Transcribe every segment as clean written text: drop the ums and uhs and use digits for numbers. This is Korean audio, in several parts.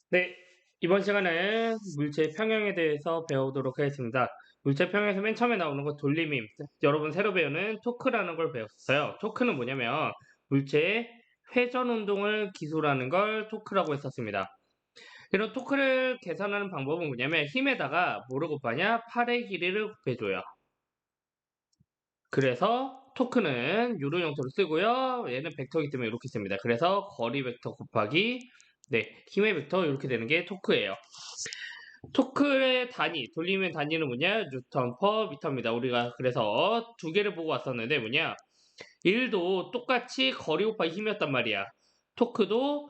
네, 이번 시간은 물체 평형에 대해서 배우도록 하겠습니다. 물체 평형에서 맨 처음에 나오는 건 돌림임. 여러분 새로 배우는 토크라는 걸 배웠어요. 토크는 뭐냐면 물체의 회전 운동을 기술하는 걸 토크라고 했었습니다. 이런 토크를 계산하는 방법은 뭐냐면 힘에다가 뭐를 곱하냐? 팔의 길이를 곱해줘요. 그래서 토크는 이런 형태로 쓰고요. 얘는 벡터이기 때문에 이렇게 씁니다. 그래서 거리 벡터 곱하기 힘의 벡터 이렇게 되는 게 토크예요. 토크의 단위, 돌리면 단위는 뭐냐? 뉴턴 퍼 미터입니다. 우리가 그래서 두 개를 보고 왔었는데 뭐냐? 1도 똑같이 거리 곱하기 힘이었단 말이야. 토크도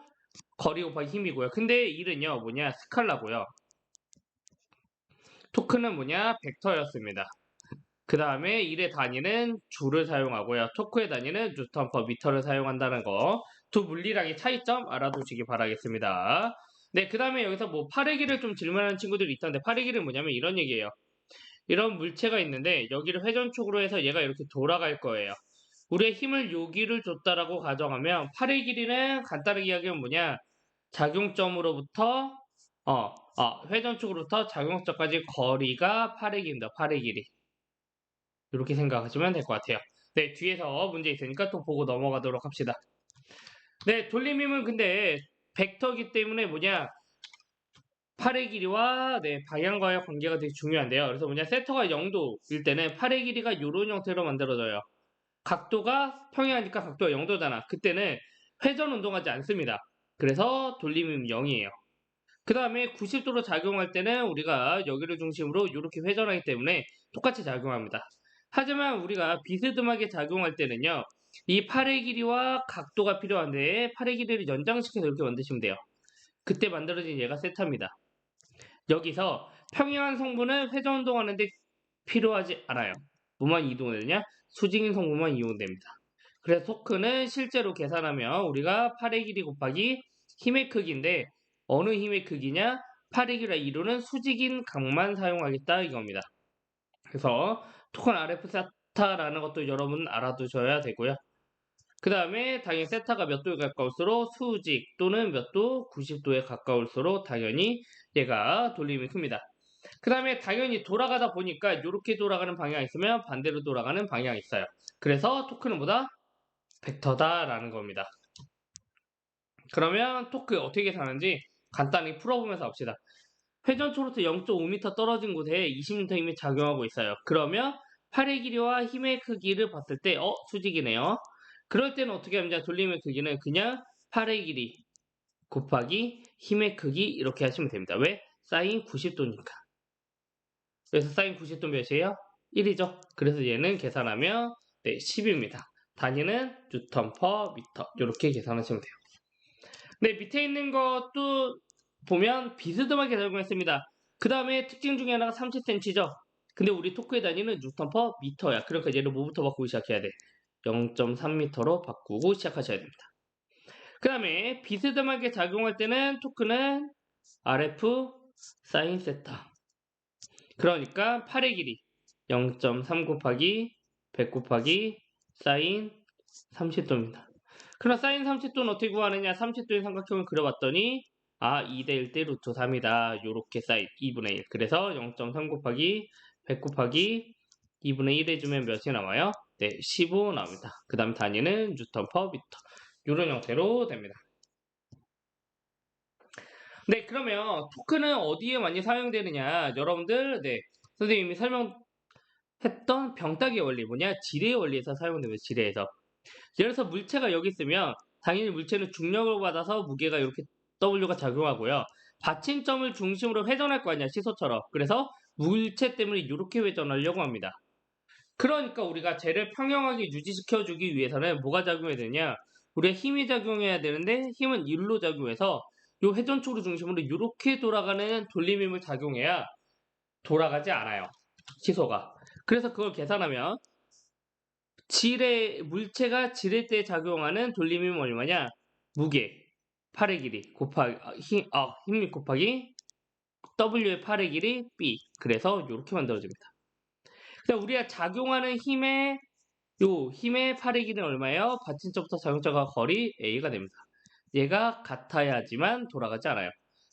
거리 곱하기 힘이고요. 근데 1은요, 뭐냐? 스칼라고요. 토크는 뭐냐? 벡터였습니다. 그 다음에 1의 단위는 줄을 사용하고요. 토크의 단위는 뉴턴 퍼 미터를 사용한다는 거. 두 물리량의 차이점 알아두시기 바라겠습니다. 네, 그 다음에 여기서 뭐 팔의 길을 좀 질문하는 친구들이 있던데 팔의 길은 뭐냐면 이런 얘기예요. 이런 물체가 있는데 여기를 회전축으로 해서 얘가 이렇게 돌아갈 거예요. 우리의 힘을 여기를 줬다라고 가정하면 팔의 길이는 간단하게 이야기하면 뭐냐? 작용점으로부터 회전축으로부터 작용점까지 거리가 팔의 길입니다. 팔의 길이. 이렇게 생각하시면 될 것 같아요. 네, 뒤에서 문제 있으니까 또 보고 넘어가도록 합시다. 네, 돌림힘은 근데 벡터기 때문에 뭐냐? 팔의 길이와 방향과의 관계가 되게 중요한데요. 그래서 뭐냐? 세터가 0도일 때는 팔의 길이가 이런 형태로 만들어져요. 각도가 평행하니까 각도가 0도잖아. 그때는 회전 운동하지 않습니다. 그래서 돌림힘 0이에요. 그 다음에 90도로 작용할 때는 우리가 여기를 중심으로 이렇게 회전하기 때문에 똑같이 작용합니다. 하지만 우리가 비스듬하게 작용할 때는요. 이 팔의 길이와 각도가 필요한데 팔의 길이를 연장시켜서 이렇게 만드시면 돼요. 그때 만들어진 얘가 세타입니다. 여기서 평행한 성분은 회전 운동하는데 필요하지 않아요. 뭐만 이동되느냐? 수직인 성분만 이용됩니다. 그래서 토크는 실제로 계산하면 우리가 팔의 길이 곱하기 힘의 크기인데 어느 힘의 크기냐? 팔의 길이를 이루는 수직인 각만 사용하겠다 이겁니다. 그래서 토크는 RF 세타라는 것도 여러분 알아두셔야 되고요. 그 다음에 당연히 세타가 몇 도에 가까울수록 수직 또는 몇 도? 90도에 가까울수록 당연히 얘가 돌림이 큽니다. 그 다음에 당연히 돌아가다 보니까 이렇게 돌아가는 방향이 있으면 반대로 돌아가는 방향이 있어요. 그래서 토크는 뭐다? 벡터다라는 겁니다. 그러면 토크 어떻게 계산하는지 간단히 풀어보면서 합시다. 회전초로부터 0.5m 떨어진 곳에 20m 힘이 작용하고 있어요. 그러면 팔의 길이와 힘의 크기를 봤을 때 수직이네요. 그럴 때는 어떻게 하면 돌림의 크기는 그냥 팔의 길이 곱하기 힘의 크기 이렇게 하시면 됩니다. 왜? 사인 90도니까. 그래서 사인 90도 몇이에요? 1이죠. 그래서 얘는 계산하면 10입니다. 단위는 뉴턴 퍼 미터 이렇게 계산하시면 돼요. 네, 밑에 있는 것도 보면 비스듬하게 적용했습니다. 그 다음에 특징 중에 하나가 30cm죠. 근데 우리 토크의 단위는 뉴턴 퍼 미터야. 그러니까 얘를 뭐부터 바꾸고 시작해야 돼? 0.3m로 바꾸고 시작하셔야 됩니다. 그 다음에 비스듬하게 작용할 때는 토크는 RF 사인 세타. 그러니까 팔의 길이 0.3 곱하기 100 곱하기 사인 30도입니다. 그럼 사인 30도는 어떻게 구하느냐? 30도의 삼각형을 그려봤더니 2대 1대 루트 3이다. 요렇게 사인 2분의 1. 그래서 0.3 곱하기 100 곱하기 2분의 1 해주면 몇이 나와요? 15 나옵니다. 그 다음 단위는 뉴턴 퍼 미터. 요런 형태로 됩니다. 네, 그러면 토크는 어디에 많이 사용되느냐? 여러분들, 선생님이 설명했던 병따기 원리 뭐냐? 지뢰 원리에서 사용됩니다. 지뢰에서. 예를 들어서 물체가 여기 있으면 당연히 물체는 중력을 받아서 무게가 이렇게 W가 작용하고요. 받침점을 중심으로 회전할 거 아니야, 시소처럼. 그래서 물체 때문에 이렇게 회전하려고 합니다. 그러니까 우리가 쟤를 평형하게 유지시켜주기 위해서는 뭐가 작용해야 되냐? 우리가 힘이 작용해야 되는데 힘은 일로 작용해서 이 회전축을 중심으로 이렇게 돌아가는 돌림힘을 작용해야 돌아가지 않아요. 시소가. 그래서 그걸 계산하면 물체가 지뢰 때 작용하는 돌림힘은 얼마냐? 무게, 팔의 길이 곱하기, 힘 곱하기 W의 팔의 길이 B. 그래서 이렇게 만들어집니다. 그러니까 우리가 작용하는 힘의 팔의 길이는 얼마예요? 받침점부터 작용점과 거리 A가 됩니다. 얘가 같아야지만 돌아가지 않아요.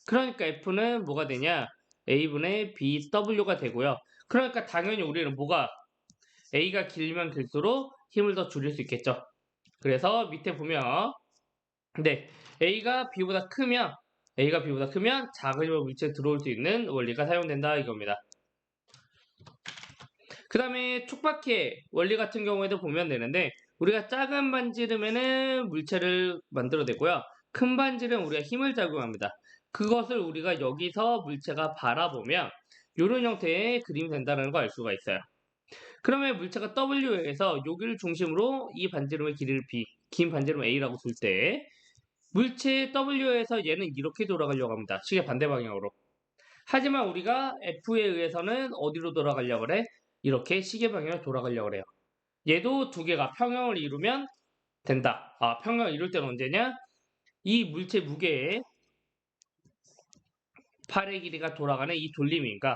그러니까 F는 뭐가 되냐? A분의 BW가 되고요. 그러니까 당연히 우리는 뭐가 A가 길면 길수록 힘을 더 줄일 수 있겠죠. 그래서 밑에 보면 네, A가 B보다 크면 작은 힘의 물체에 들어올 수 있는 원리가 사용된다 이겁니다. 그 다음에 촉박해 원리 같은 경우에도 보면 되는데 우리가 작은 반지름에는 물체를 만들어내고요. 큰 반지름 우리가 힘을 작용합니다. 그것을 우리가 여기서 물체가 바라보면 이런 형태의 그림이 된다는 걸 알 수가 있어요. 그러면 물체가 W에서 여기를 중심으로 이 반지름의 길이를 B, 긴 반지름 A라고 둘 때 물체 W에서 얘는 이렇게 돌아가려고 합니다. 시계 반대 방향으로. 하지만 우리가 F에 의해서는 어디로 돌아가려고 그래? 이렇게 시계 방향으로 돌아가려고 그래요. 얘도 두 개가 평형을 이루면 된다. 평형을 이룰 때는 언제냐? 이 물체 무게에 팔의 길이가 돌아가는 이 돌림이니까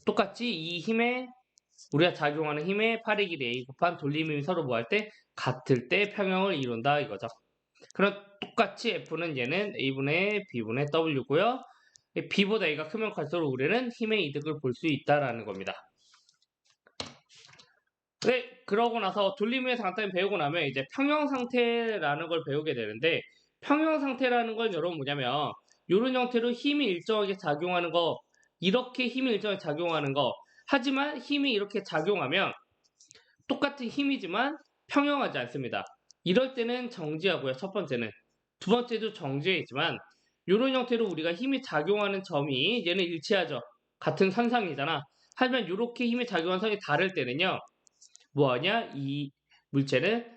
똑같이 이 힘에 우리가 작용하는 힘에 팔의 길이 A 곱한 돌림이 서로 뭐 할 때 같을 때 평형을 이룬다 이거죠. 그럼 똑같이 F는 얘는 A분의 B분의 W고요. B보다 A가 크면 갈수록 우리는 힘의 이득을 볼 수 있다라는 겁니다. 네, 그러고 나서 돌림의 상태를 배우고 나면 이제 평형 상태라는 걸 배우게 되는데 평형 상태라는 건 여러분 뭐냐면 이런 형태로 힘이 일정하게 작용하는 거 이렇게 힘이 일정하게 작용하는 거 하지만 힘이 이렇게 작용하면 똑같은 힘이지만 평형하지 않습니다. 이럴 때는 정지하고요. 첫 번째는. 두 번째도 정지해 있지만 이런 형태로 우리가 힘이 작용하는 점이 얘는 일치하죠. 같은 선상이잖아. 하지만 이렇게 힘이 작용하는 선이 다를 때는요. 뭐하냐? 이 물체는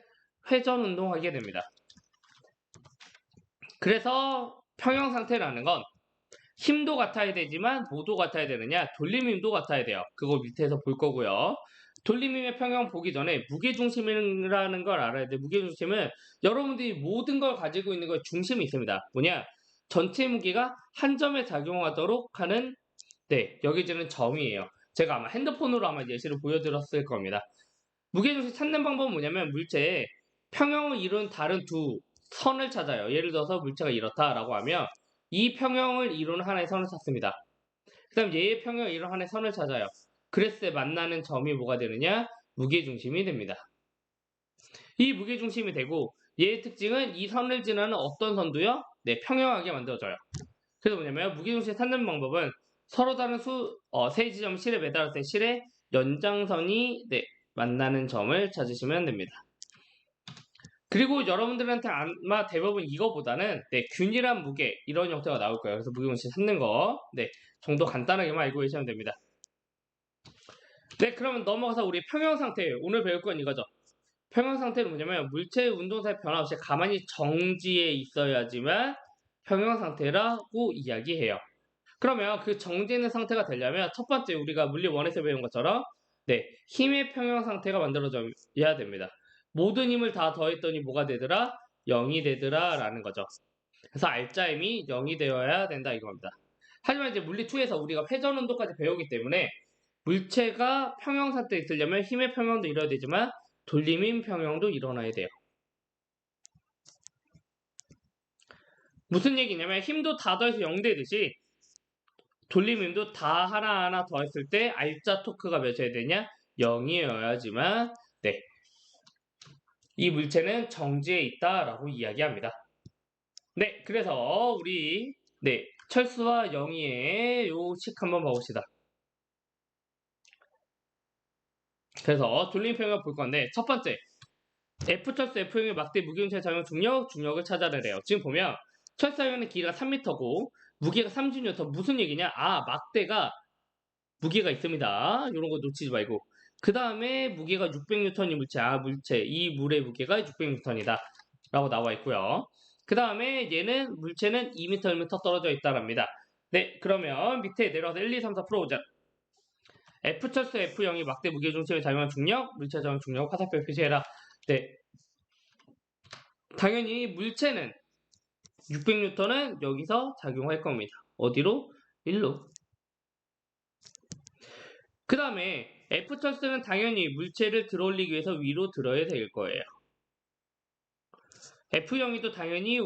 회전 운동하게 됩니다. 그래서 평형 상태라는 건 힘도 같아야 되지만 뭐도 같아야 되느냐? 돌림힘도 같아야 돼요. 그거 밑에서 볼 거고요. 돌림힘의 평형 보기 전에 무게중심이라는 걸 알아야 돼. 무게중심은 여러분들이 모든 걸 가지고 있는 거에 중심이 있습니다. 뭐냐? 전체 무게가 한 점에 작용하도록 하는 여기지는 점이에요. 제가 아마 핸드폰으로 아마 예시를 보여드렸을 겁니다. 무게중심 찾는 방법은 뭐냐면 물체에 평형을 이룬 다른 두 선을 찾아요. 예를 들어서 물체가 이렇다라고 하면 이 평형을 이루는 하나의 선을 찾습니다. 그 다음 얘의 평형을 이루는 하나의 선을 찾아요. 그랬을 때 만나는 점이 뭐가 되느냐? 무게중심이 됩니다. 이 무게중심이 되고 얘의 특징은 이 선을 지나는 어떤 선도요? 평형하게 만들어져요. 그래서 뭐냐면 무게중심 찾는 방법은 서로 다른 세 지점 실에 매달았을 때 실의 연장선이 만나는 점을 찾으시면 됩니다. 그리고 여러분들한테 아마 대부분 이거보다는 균일한 무게 이런 형태가 나올 거예요. 그래서 무게중심 찾는 거 정도 간단하게만 알고 계시면 됩니다. 그러면 넘어가서 우리 평형 상태 오늘 배울 건 이거죠. 평형 상태는 뭐냐면 물체의 운동사의 변화 없이 가만히 정지해 있어야지만 평형 상태라고 이야기해요. 그러면 그 정지해 있는 상태가 되려면 첫 번째 우리가 물리 1에서 배운 것처럼 힘의 평형 상태가 만들어져야 됩니다. 모든 힘을 다 더했더니 뭐가 되더라? 0이 되더라 라는 거죠. 그래서 알짜임이 0이 되어야 된다 이겁니다. 하지만 이제 물리 2에서 우리가 회전 운동까지 배우기 때문에 물체가 평형 상태에 있으려면 힘의 평형도 이뤄야 되지만 돌림힘 평형도 일어나야 돼요. 무슨 얘기냐면 힘도 다 더해서 0 되듯이 돌림힘도 다 하나하나 더했을 때 알짜 토크가 몇이어야 되냐? 0이어야지만 이 물체는 정지해 있다라고 이야기합니다. 그래서 우리 철수와 영희의 요 식 한번 봐봅시다. 그래서 돌림평을 볼 건데 첫 번째 F철수 F형의 막대 무게중심에 작용 중력을 찾아내래요. 지금 보면 철사형의 길이가 3m고 무게가 30N. 무슨 얘기냐? 막대가 무게가 있습니다. 이런 거 놓치지 말고. 그 다음에 무게가 600N인 물체. 이 물의 무게가 600N이다. 라고 나와 있고요. 그 다음에 얘는 물체는 2m, 1m 떨어져 있다랍니다. 그러면 밑에 내려와서 1, 2, 3, 4 풀어보자. F철수 F형이 막대 무게중심에 작용한 중력, 물체 작용 중력 화살표 표시해라. 당연히 물체는 600N은 여기서 작용할 겁니다. 어디로? 1로. 그 다음에 F철수는 당연히 물체를 들어올리기 위해서 위로 들어야 될 거예요. F형이도 당연히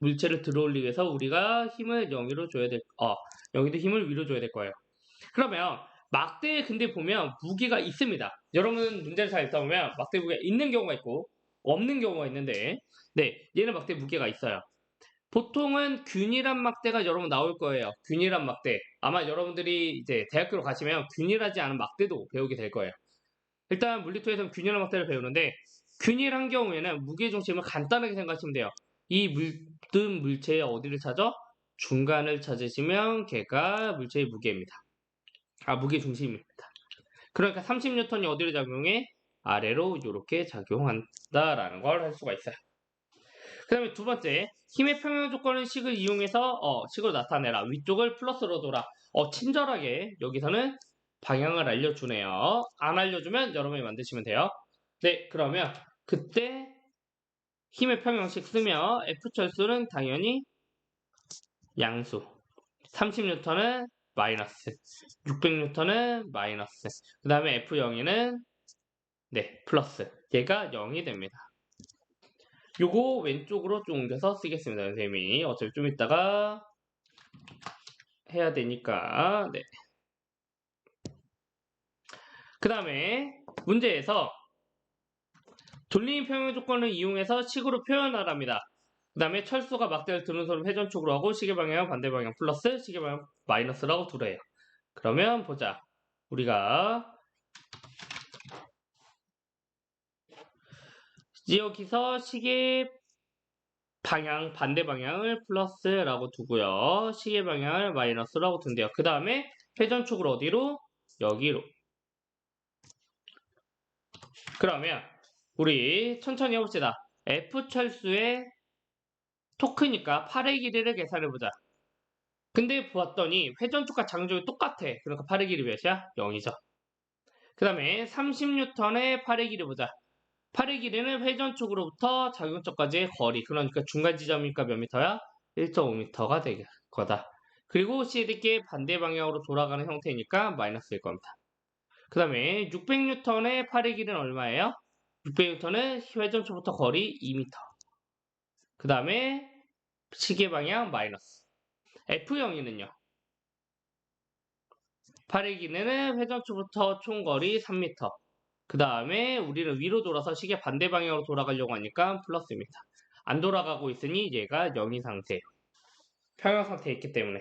물체를 들어올리기 위해서 우리가 힘을 0으로 줘야 여기도 힘을 위로 줘야 될 거예요. 그러면 막대에 근데 보면 무게가 있습니다. 여러분 문제를 잘 읽다 보면 막대 무게가 있는 경우가 있고 없는 경우가 있는데, 네, 얘는 막대 무게가 있어요. 보통은 균일한 막대가 여러분 나올 거예요. 균일한 막대. 아마 여러분들이 이제 대학교로 가시면 균일하지 않은 막대도 배우게 될 거예요. 일단 물리투에서는 균일한 막대를 배우는데, 균일한 경우에는 무게중심을 간단하게 생각하시면 돼요. 이 물든 물체의 어디를 찾아? 중간을 찾으시면 걔가 물체의 무게입니다. 무게중심입니다. 그러니까 30N이 어디로 작용해? 아래로 이렇게 작용한다라는 걸 할 수가 있어요. 그 다음에 두 번째, 힘의 평형 조건은 식을 이용해서 식으로 나타내라. 위쪽을 플러스로 돌아. 친절하게 여기서는 방향을 알려주네요. 안 알려주면 여러분이 만드시면 돼요. 네, 그러면 그때 힘의 평형식 쓰면 F철수는 당연히 양수, 30N은 마이너스, 600N은 마이너스, 그 다음에 F0는 네, 플러스. 얘가 0이 됩니다. 요거 왼쪽으로 좀 옮겨서 쓰겠습니다, 선생님이. 어차피 좀 이따가 해야 되니까. 네. 그 다음에 문제에서 돌림 평형 조건을 이용해서 식으로 표현하랍니다. 그 다음에 철수가 막대를 드는 손을 회전축으로 하고 시계 방향 반대 방향 플러스 시계 방향 마이너스라고 두래요. 그러면 보자. 우리가 여기서 시계 방향 반대 방향을 플러스라고 두고요. 시계 방향을 마이너스라고 둔대요. 그 다음에 회전축을 어디로? 여기로. 그러면 우리 천천히 해봅시다. F철수의 토크니까 8의 길이를 계산해보자. 근데 보았더니 회전축과 장조이 똑같아. 그러니까 8의 길이 몇이야? 0이죠. 그 다음에 30N의 8의 길이 보자. 8의 길이는 회전축으로부터 작용쪽까지의 거리. 그러니까 중간 지점이니까 몇 미터야? 1.5m가 될 거다. 그리고 CD께 반대 방향으로 돌아가는 형태니까 마이너스일 겁니다. 그 다음에 600N의 8의 길이는 얼마예요? 600N은 회전축부터 거리 2m. 그 다음에 시계 방향 마이너스. F0이는요. 8의 길이는 회전축부터 총거리 3m. 그 다음에 우리는 위로 돌아서 시계 반대 방향으로 돌아가려고 하니까 플러스입니다. 안 돌아가고 있으니 얘가 0인 상태예요. 평형 상태에 있기 때문에.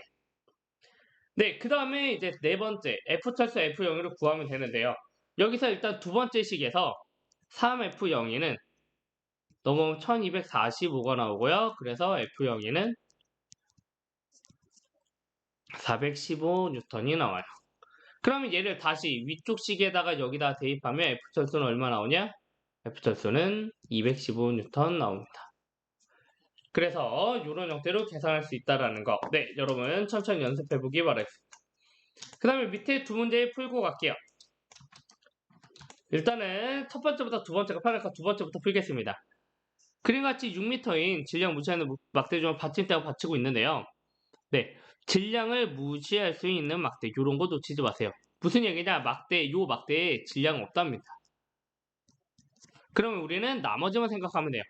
네, 그 다음에 이제 네 번째 F철수 F0을 구하면 되는데요. 여기서 일단 두 번째 식에서 3F0는 넘어오면 1245가 나오고요. 그래서 F0는 415N이 나와요. 그러면 얘를 다시 위쪽 식에다가 여기다 대입하면 F철수는 얼마 나오냐? F철수는 215N 나옵니다. 그래서 이런 형태로 계산할 수 있다는 거. 네, 여러분 천천히 연습해보기 바라겠습니다. 그 다음에 밑에 두 문제 풀고 갈게요. 일단은 첫 번째부터 두 번째가 편하니까 두 번째부터 풀겠습니다. 그림같이 6m인 질량 무시하는 막대중을 받침대하고 받치고 있는데요. 네, 질량을 무시할 수 있는 막대, 이런 거 놓치지 마세요. 무슨 얘기냐? 요 막대에 질량 없답니다. 그러면 우리는 나머지만 생각하면 돼요.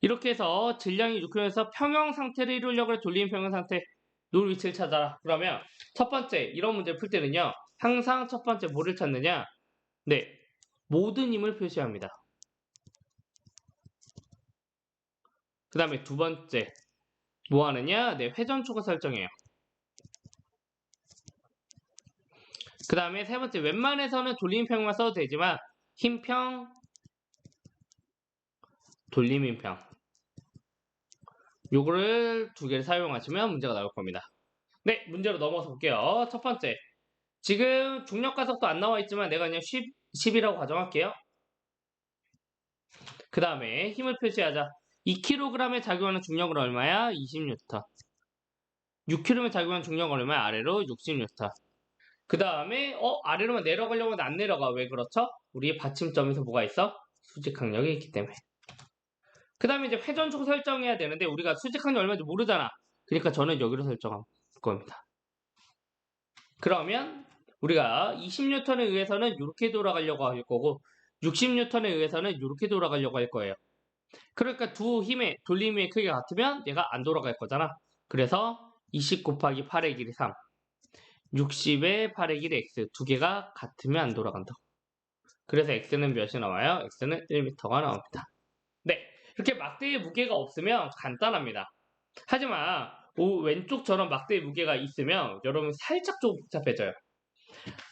이렇게 해서 질량이 6km에서 평형 상태를 이루려고 해. 돌리는 평형 상태 놓을 위치를 찾아라. 그러면 첫 번째 이런 문제 풀 때는요. 항상 첫 번째 뭐를 찾느냐? 네, 모든 힘을 표시합니다. 그 다음에 두 번째 뭐 하느냐? 네, 회전축을 설정해요. 그 다음에 세 번째 웬만해서는 돌리는 평만 써도 되지만 힘평, 돌리는 평 요거를 두 개를 사용하시면 문제가 나올 겁니다. 네, 문제로 넘어서 볼게요. 첫 번째, 지금 중력 가속도 안 나와 있지만 내가 그냥 10이라고 가정할게요. 그 다음에 힘을 표시하자. 2kg에 작용하는 중력은 얼마야? 20N. 6kg에 작용하는 중력은 얼마야? 아래로 60N. 그 다음에 아래로만 내려가려고 하면 안 내려가. 왜 그렇죠? 우리의 받침점에서 뭐가 있어? 수직항력이 있기 때문에. 그 다음에 이제 회전축 설정해야 되는데 우리가 수직항력 얼마인지 모르잖아. 그러니까 저는 여기로 설정할 겁니다. 그러면 우리가 20N에 의해서는 이렇게 돌아가려고 할 거고 60N에 의해서는 이렇게 돌아가려고 할 거예요. 그러니까 두 힘의 돌림의 크기가 같으면 얘가 안 돌아갈 거잖아. 그래서 20 곱하기 8의 길이 3, 60의 8의 길이 x 두 개가 같으면 안 돌아간다. 그래서 x는 몇이 나와요? x는 1m가 나옵니다. 네, 이렇게 막대의 무게가 없으면 간단합니다. 하지만 왼쪽처럼 막대의 무게가 있으면 여러분 살짝 좀 복잡해져요.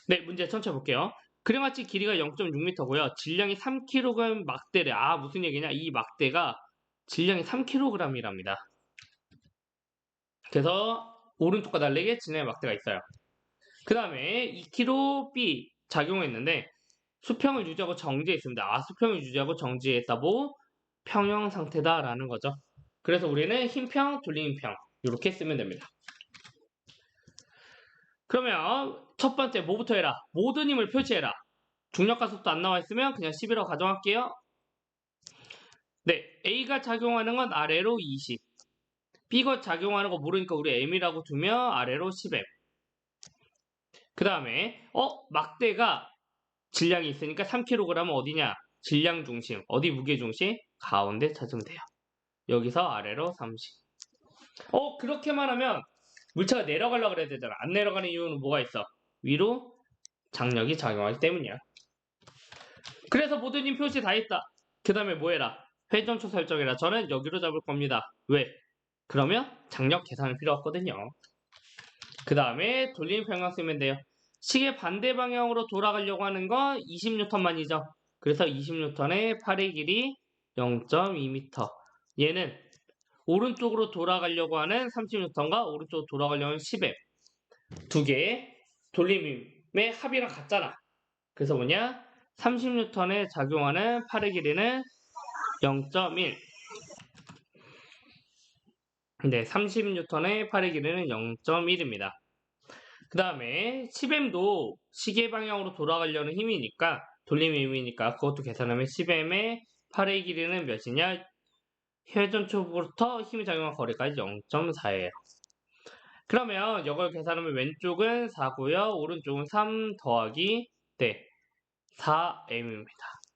네, 문제 천천히 볼게요. 그림같이 길이가 0.6m고요. 질량이 3kg 막대래. 아, 무슨 얘기냐? 이 막대가 질량이 3kg이랍니다. 그래서 오른쪽과 달리게 질량의 막대가 있어요. 그 다음에 2kg B 작용했는데 수평을 유지하고 정지해 있습니다. 아, 수평을 유지하고 정지해 있다고 평형 상태다라는 거죠. 그래서 우리는 흰평, 돌림평 이렇게 쓰면 됩니다. 그러면 첫 번째 뭐부터 해라? 모든 힘을 표시해라. 중력가속도 안 나와 있으면 그냥 11로 가정할게요. 네, A가 작용하는 건 아래로 20. B가 작용하는 거 모르니까 우리 M이라고 두면 아래로 10M. 그 다음에 막대가 질량이 있으니까 3kg은 어디냐? 질량 중심. 어디 무게 중심? 가운데 찾으면 돼요. 여기서 아래로 30. 그렇게만 하면 물체가 내려가려고 그래야 되잖아. 안 내려가는 이유는 뭐가 있어? 위로 장력이 작용하기 때문이야. 그래서 모든 힘 표시 다 했다. 그 다음에 뭐 해라? 회전초 설정해라. 저는 여기로 잡을 겁니다. 왜? 그러면 장력 계산이 필요 없거든요. 그 다음에 돌림 평형 쓰면 돼요. 시계 반대 방향으로 돌아가려고 하는 건 20N만이죠. 그래서 20N의 8의 길이 0.2m. 얘는 오른쪽으로 돌아가려고 하는 30N과 오른쪽으로 돌아가려고 하는 10M. 두 개의 돌림의 합이랑 같잖아. 그래서 뭐냐? 30N에 작용하는 8의 길이는 0.1. 네, 30N의 8의 길이는 0.1입니다. 그 다음에 10M도 시계 방향으로 돌아가려는 힘이니까 돌림의 힘이니까 그것도 계산하면 10M의 8의 길이는 몇이냐? 회전초부터 힘이 작용한 거리까지 0.4예요. 그러면 이걸 계산하면 왼쪽은 4고요. 오른쪽은 3 더하기 4M입니다.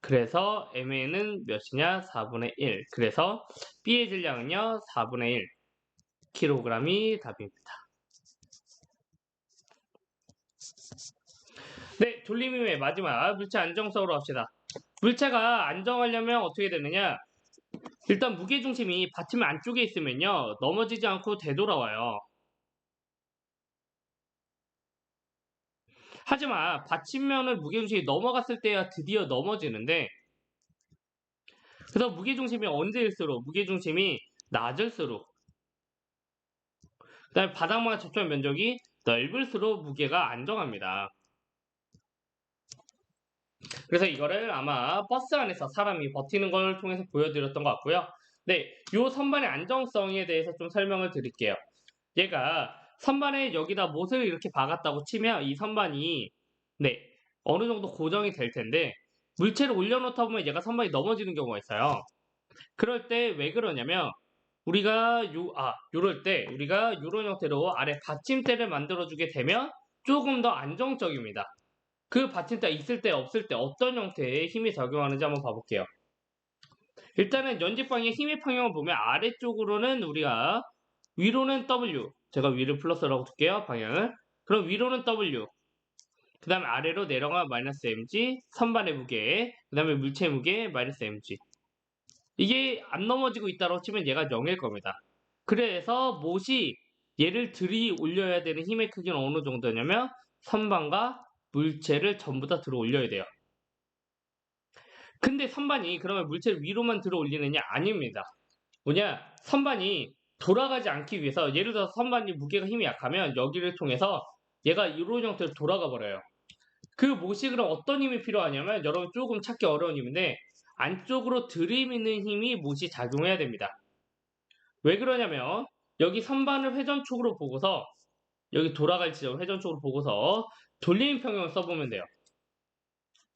그래서 M에는 몇이냐? 4분의 1. 그래서 B의 질량은요. 4분의 1 kg이 답입니다. 네, 돌림힘의 마지막 물체 안정성으로 합시다. 물체가 안정하려면 어떻게 되느냐? 일단 무게중심이 받침 안쪽에 있으면요. 넘어지지 않고 되돌아와요. 하지만 받침면을 무게중심이 넘어갔을 때야 드디어 넘어지는데 그래서 무게중심이 언제일수록 무게중심이 낮을수록 그 다음에 바닥만 접촉 면적이 넓을수록 무게가 안정합니다. 그래서 이거를 아마 버스 안에서 사람이 버티는 걸 통해서 보여드렸던 것 같고요. 네, 요 선반의 안정성에 대해서 좀 설명을 드릴게요. 얘가 선반에 여기다 못을 이렇게 박았다고 치면 이 선반이 어느 정도 고정이 될 텐데 물체를 올려놓다 보면 얘가 선반이 넘어지는 경우가 있어요. 그럴 때 왜 그러냐면 우리가 요럴 때 우리가 요런 형태로 아래 받침대를 만들어주게 되면 조금 더 안정적입니다. 그 받침대 있을 때 없을 때 어떤 형태의 힘이 작용하는지 한번 봐볼게요. 일단은 연집방의 힘의 평형을 보면 아래쪽으로는 우리가 위로는 W 제가 위를 플러스라고 둘게요. 방향을. 그럼 위로는 W 그 다음에 아래로 내려가 마이너스 mg 선반의 무게 그 다음에 물체 무게 마이너스 mg 이게 안 넘어지고 있다고 치면 얘가 0일 겁니다. 그래서 못이 얘를 들이 올려야 되는 힘의 크기는 어느 정도냐면 선반과 물체를 전부 다 들어 올려야 돼요. 근데 선반이 그러면 물체를 위로만 들어 올리느냐? 아닙니다. 뭐냐? 선반이 돌아가지 않기 위해서 예를 들어서 선반이 무게가 힘이 약하면 여기를 통해서 얘가 이런 형태로 돌아가 버려요. 그 못이 그럼 어떤 힘이 필요하냐면 여러분 조금 찾기 어려운 힘인데 안쪽으로 들이미는 힘이 못이 작용해야 됩니다. 왜 그러냐면 여기 선반을 회전축으로 보고서 여기 돌아갈 지점 회전축으로 보고서 돌림 평형을 써보면 돼요.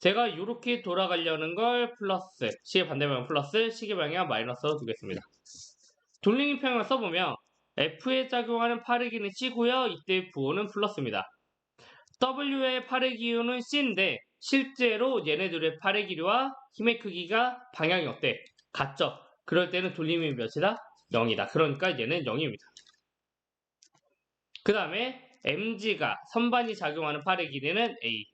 제가 이렇게 돌아가려는 걸 플러스 시계 반대 방향 플러스 시계 방향 마이너스로 두겠습니다. 돌림 평형을 써보면 F에 작용하는 8의 기는 C고요. 이때 부호는 플러스입니다. W의 8의 기호는 C인데 실제로 얘네들의 8의 길이와 힘의 크기가 방향이 어때? 같죠? 그럴 때는 돌림이 몇이다? 0이다. 그러니까 얘는 0입니다. 그 다음에 mg가 선반이 작용하는 팔의 길이는 a.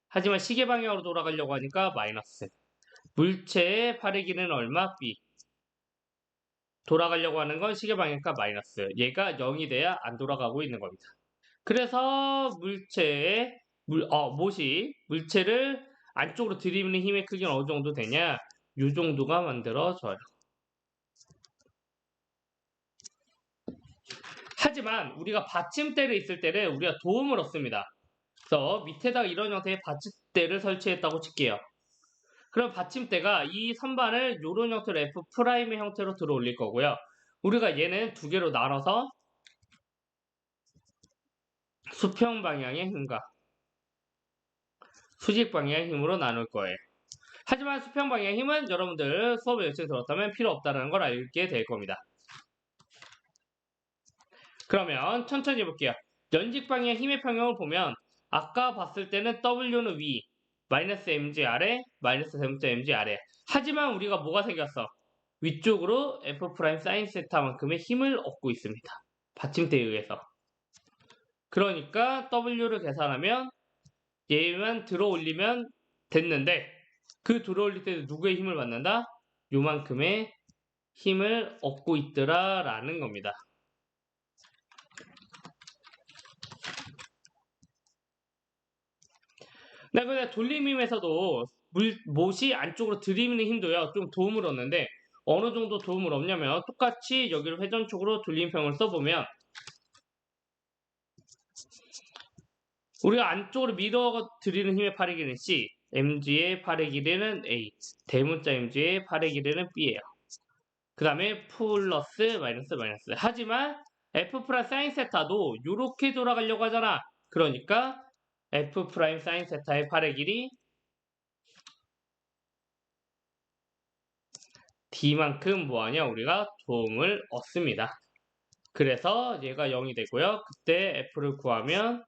하지만 시계 방향으로 돌아가려고 하니까 마이너스. 물체의 팔의 길이는 얼마? b. 돌아가려고 하는 건 시계 방향과 마이너스. 얘가 0이 돼야 안 돌아가고 있는 겁니다. 그래서 못이 물체를 안쪽으로 들이미는 힘의 크기는 어느 정도 되냐? 이 정도가 만들어져요. 하지만 우리가 받침대를 있을 때는 우리가 도움을 얻습니다. 그래서 밑에다가 이런 형태의 받침대를 설치했다고 칠게요. 그럼 받침대가 이 선반을 이런 형태로 F'의 형태로 들어 올릴 거고요. 우리가 얘는 두 개로 나눠서 수평 방향의 힘과 수직 방향의 힘으로 나눌 거예요. 하지만 수평 방향의 힘은 여러분들 수업에 열심히 들었다면 필요 없다는 걸 알게 될 겁니다. 그러면 천천히 해볼게요. 연직 방향의 힘의 평형을 보면 아까 봤을 때는 W는 위, 마이너스 mg 아래, 마이너스 3.mg 아래. 하지만 우리가 뭐가 생겼어? 위쪽으로 F' 사인 세타만큼의 힘을 얻고 있습니다. 받침대에 의해서. 그러니까 W를 계산하면 얘만 들어 올리면 됐는데 그 들어 올릴 때도 누구의 힘을 받는다? 요만큼의 힘을 얻고 있더라 라는 겁니다. 근데 돌림힘에서도 못이 안쪽으로 들이미는 힘도요 좀 도움을 얻는데 어느 정도 도움을 얻냐면 똑같이 여기를 회전 쪽으로 돌림평을 써보면 우리가 안쪽으로 밀어 들이는 힘의 팔의 길이는 C, mg의 팔의 길이는 A, 대문자 mg의 팔의 길이는 B예요. 그 다음에 플러스 마이너스 마이너스. 하지만 F' 사인 세타도 이렇게 돌아가려고 하잖아. 그러니까 F' 사인 세타의 팔의 길이 D만큼 뭐하냐? 우리가 도움을 얻습니다. 그래서 얘가 0이 되고요. 그때 F를 구하면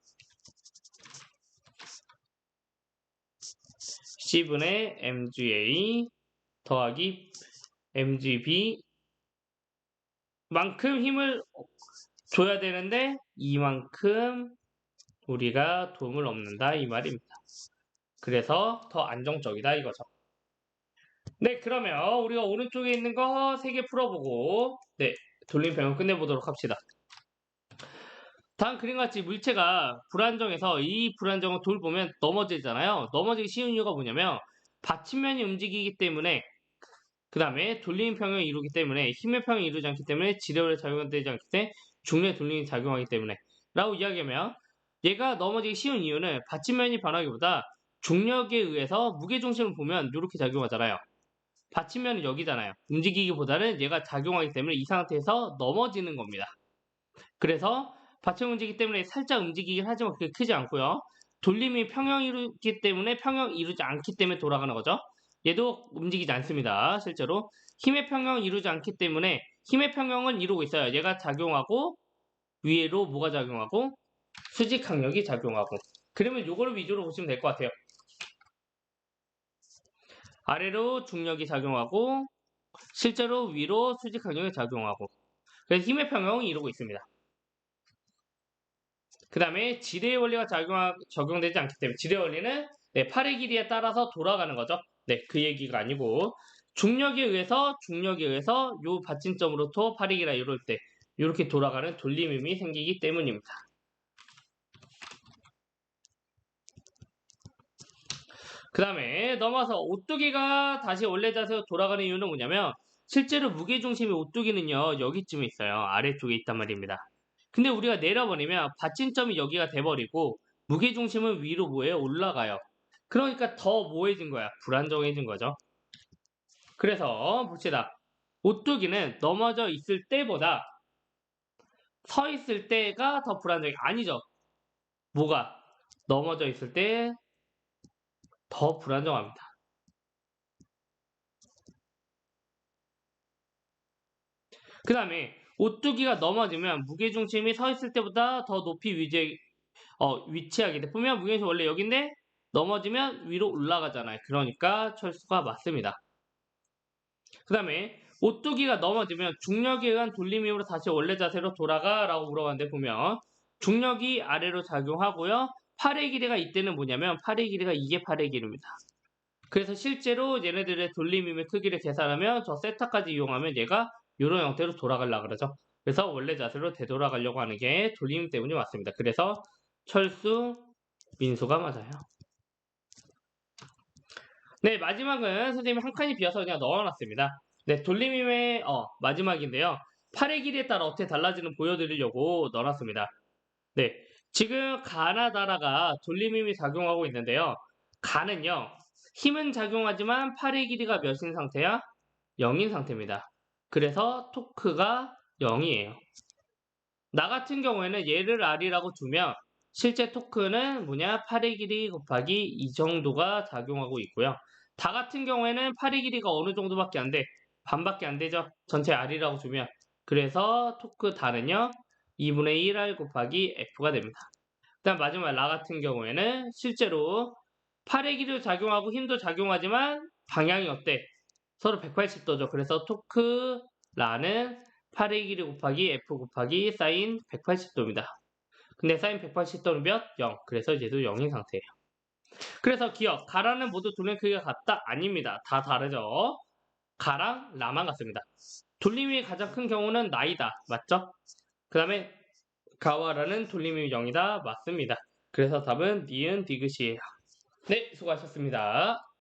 C분의 mga 더하기 mgb 만큼 힘을 줘야 되는데 이만큼 우리가 도움을 얻는다 이 말입니다. 그래서 더 안정적이다 이거죠. 네, 그러면 우리가 오른쪽에 있는 거 3개 풀어보고 네, 돌림평을 끝내보도록 합시다. 다음 그림같이 물체가 불안정해서 이 불안정을 돌보면 넘어지잖아요. 넘어지기 쉬운 이유가 뭐냐면 받침면이 움직이기 때문에 그 다음에 돌림평을 이루기 때문에 힘의 평을 이루지 않기 때문에 지뢰율에 작용되지 않기 때문에 중력의 돌림이 작용하기 때문에 라고 이야기하면 얘가 넘어지기 쉬운 이유는 받침면이 변하기보다 중력에 의해서 무게중심을 보면 이렇게 작용하잖아요. 받침면은 여기잖아요. 움직이기보다는 얘가 작용하기 때문에 이 상태에서 넘어지는 겁니다. 그래서 받침 움직이기 때문에 살짝 움직이긴 하지만 그렇게 크지 않고요. 돌림이 평형 이루기 때문에 평형 이루지 않기 때문에 돌아가는 거죠. 얘도 움직이지 않습니다. 실제로 힘의 평형 이루지 않기 때문에 힘의 평형은 이루고 있어요. 얘가 작용하고 위로 뭐가 작용하고 수직 항력이 작용하고 그러면 요거를 위주로 보시면 될 것 같아요. 아래로 중력이 작용하고 실제로 위로 수직 항력이 작용하고 그래서 힘의 평형을 이루고 있습니다. 그 다음에 지뢰의 원리가 적용되지 않기 때문에 지뢰 원리는 네, 팔의 길이에 따라서 돌아가는 거죠. 네, 그 얘기가 아니고 중력에 의해서 요 받침점으로부터 팔의 길이가 이룰 때 이렇게 돌아가는 돌림힘이 생기기 때문입니다. 그 다음에 넘어서 오뚜기가 다시 원래 자세로 돌아가는 이유는 뭐냐면 실제로 무게중심이 오뚜기는요 여기쯤에 있어요. 아래쪽에 있단 말입니다. 근데 우리가 내려버리면 받침점이 여기가 돼버리고 무게중심은 위로 뭐예요? 올라가요. 그러니까 더 뭐해진 거야? 불안정해진 거죠. 그래서 봅시다. 오뚜기는 넘어져 있을 때보다 서 있을 때가 더 불안정해. 아니죠. 뭐가? 넘어져 있을 때 더 불안정합니다. 그 다음에 오뚜기가 넘어지면 무게중심이 서 있을 때보다 더 높이 위치하게 돼. 보면 무게중심 원래 여기인데 넘어지면 위로 올라가잖아요. 그러니까 철수가 맞습니다. 그 다음에 오뚜기가 넘어지면 중력에 의한 돌림힘으로 다시 원래 자세로 돌아가 라고 물어봤는데 보면 중력이 아래로 작용하고요. 팔의 길이가 이때는 뭐냐면 팔의 길이가 이게 팔의 길이입니다. 그래서 실제로 얘네들의 돌림힘의 크기를 계산하면 저 세타까지 이용하면 얘가 이런 형태로 돌아가려고 그러죠. 그래서 원래 자세로 되돌아가려고 하는 게 돌림힘 때문이 맞습니다. 그래서 철수, 민수가 맞아요. 네, 마지막은 선생님이 한 칸이 비어서 그냥 넣어놨습니다. 네, 돌림힘의 마지막인데요. 팔의 길이에 따라 어떻게 달라지는 보여드리려고 넣어놨습니다. 네, 지금 가나 다라가 돌림힘이 작용하고 있는데요. 가는요, 힘은 작용하지만 팔의 길이가 몇인 상태야? 0인 상태입니다. 그래서 토크가 0이에요. 나 같은 경우에는 얘를 R이라고 두면 실제 토크는 뭐냐? 팔의 길이 곱하기 이 정도가 작용하고 있고요. 다 같은 경우에는 팔의 길이가 어느 정도밖에 안 돼? 반밖에 안 되죠? 전체 R이라고 두면. 그래서 토크 다는요. 2분의 1R 곱하기 F가 됩니다. 그다음 마지막 라 같은 경우에는 실제로 팔의 길이도 작용하고 힘도 작용하지만 방향이 어때? 서로 180도죠. 그래서 토크 라는 팔의 길이 곱하기 F 곱하기 사인 180도입니다. 근데 사인 180도는 몇? 0. 그래서 얘도 0인 상태예요. 그래서 기억, 가라는 모두 돌림 크기가 같다? 아닙니다. 다 다르죠. 가랑 라만 같습니다. 돌림이 가장 큰 경우는 나이다. 맞죠? 그 다음에 가와 라는 돌림이 0이다. 맞습니다. 그래서 답은 니은 디귿이에요. 네, 수고하셨습니다.